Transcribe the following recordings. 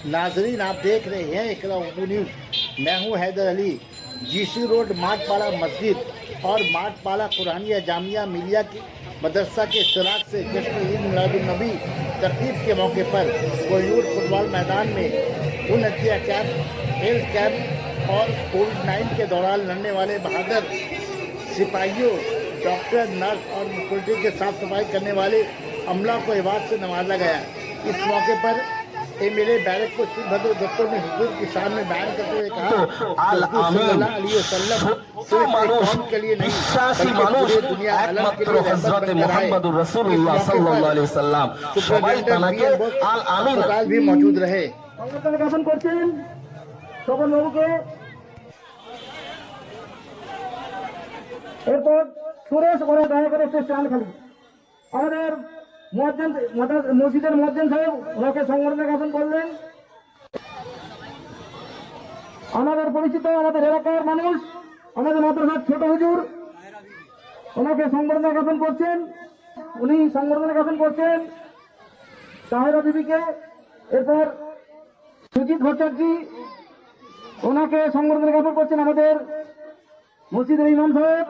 नाजरीन, आप देख रहे हैं इकरा उर्दू न्यूज़। मैं हूं हैदर अली। जीसी रोड माटपाड़ा मस्जिद और माटपाड़ा कुरानिया जामिया मिलिया की मदरसा के इश्तराक से जश्न ईद मिलादुन्नबी तकरीब के मौके पर कोहिनूर फुटबॉल मैदान में खून-अतिया कैंप, हेल्थ कैंप और कोविड-19 के दौरान लड़ने वाले बहादुर सिपाहियों, डॉक्टर, नर्स और सिक्योरिटी के साफ सफाई करने वाले अमला को अवार्ड से नवाजा गया। इस मौके पर एमएलए बैरक को भद्र दफ्तर में हुजूर की शान में बयान करते हुए कहा सल्लल्लाहु अलैहि वसल्लम सिर्फ कौम के लिए नहीं बल्कि पूरी दुनिया आलम के लिए रहमत मुहम्मदुर रसूलुल्लाह सल्लल्लाहु अलैहि वसल्लम সবাই তানাকে আল আমিন भी मौजूद रहे। জ্ঞাপন করছেন স্বপন বাবুকে। এরপর সুরেশ ওরা দয়া করে স্টান খালি আমাদের মসজিদের মুয়াজ্জিন সাহেব ওনাকে সংবর্ধনা জ্ঞাপন করলেন। আমাদের পরিচিত আমাদের এলাকার মানুষ আমাদের মাদ্রাসার ছোট হুজুর ওনাকে সংবর্ধনা জ্ঞাপন করছেন। উনি সংবর্ধনা জ্ঞাপন করছেন তাহেরা বিবিকে। এরপর সুজিত ভট্টাচার্য ওনাকে সংবর্ধনা জ্ঞাপন করছেন আমাদের মসজিদের ইমাম সাহেব।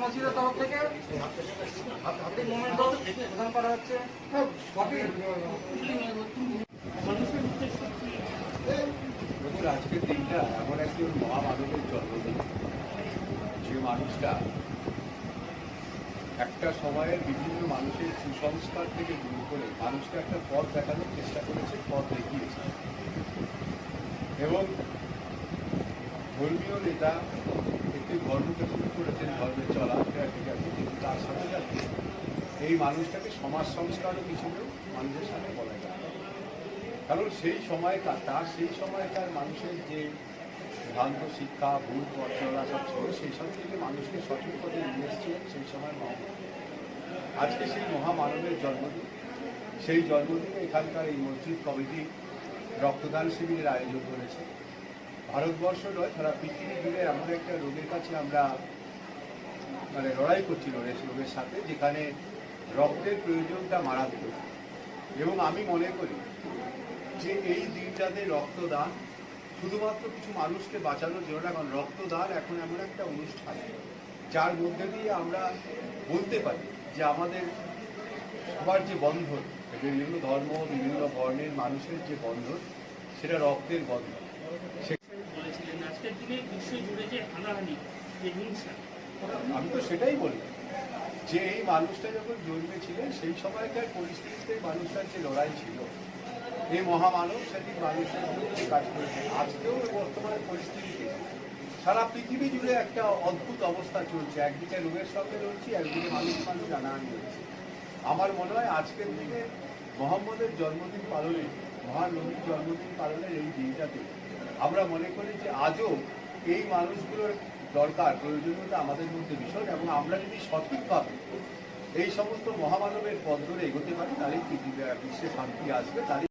মসজিদের তরফ থেকে প্রদান করা হচ্ছে। আজকের দিনটা এমন একজন মহামানবের জন্মদিন, যে মানুষটা একটা সময়ের বিভিন্ন মানুষের কুসংস্কার থেকে দূর করে মানুষকে একটা পথ দেখানোর চেষ্টা করেছে, পথ দেখিয়েছে। এবং ধর্মীয় নেতা একটি ধর্মকে শুরু করেছেন, ধর্মে চলা ঠিক আছে, কিন্তু তার সাথে সাথে এই মানুষটাকে সমাজ সংস্কারও কিছুতেও মানুষের সাথে বলা যায়। কারণ সেই সময়কার মানুষের যে ভ্রান্ত শিক্ষা, ভুল পথ চলা সব ছিল, সেই সব থেকে মানুষকে সঠিক পথে নিয়ে এসেছিলেন সেই সময় মহামানব। আজকে সেই মহামানবের জন্মদিন। সেই জন্মদিনে এখানকার এই মসজিদ কমিটি রক্তদান শিবিরের আয়োজন করেছে। ভারতবর্ষ নয়, সারা পৃথিবী জুড়ে এমন একটা রোগের কাছে আমরা লড়াই করছি, রোগের সাথে, যেখানে রক্তের প্রয়োজনটা মারাত্মক। এবং আমি মনে করি যে এই দিনটাতে রক্তদান শুধুমাত্র কিছু মানুষকে বাঁচানোর জন্য না, কারণ রক্তদান এখন এমন একটা অনুষ্ঠান যার মধ্যে দিয়ে আমরা বলতে পারি যে আমাদের সবার যে বন্ধন, বিভিন্ন ধর্ম, বিভিন্ন বর্ণের মানুষের যে বন্ধন, সেটা রক্তের বন্ধন। আমি তো সেটাই বলি যে এই মানুষটা যখন জন্মেছিলেন সেই সময়কার পরিস্থিতিতে মানুষটার যে লড়াই ছিল, এই মহামানব সেদিন মানুষের জন্য কাজ করেছে। আজকেও বর্তমানে পরিস্থিতিতে সারা পৃথিবী জুড়ে একটা অদ্ভুত অবস্থা চলছে। একদিকে রোগের সঙ্গে লড়ছি, একদিকে মানুষ জানাহানি হচ্ছে। আমার মনে হয় আজকের দিনে মোহাম্মদের জন্মদিন পালনে, মহান নবীর জন্মদিন পালনের এই দিনটাতে আমরা মনে করি যে আজও এই মানুষগুলোর দরকার, প্রয়োজনীয়তা আমাদের মধ্যে ভীষণ। এবং আমরা যদি সঠিকভাবে এই সমস্ত মহামানবের পথ ধরে এগোতে পারি, তাহলেই পৃথিবী বিশ্বে শান্তি আসবে, তাহলে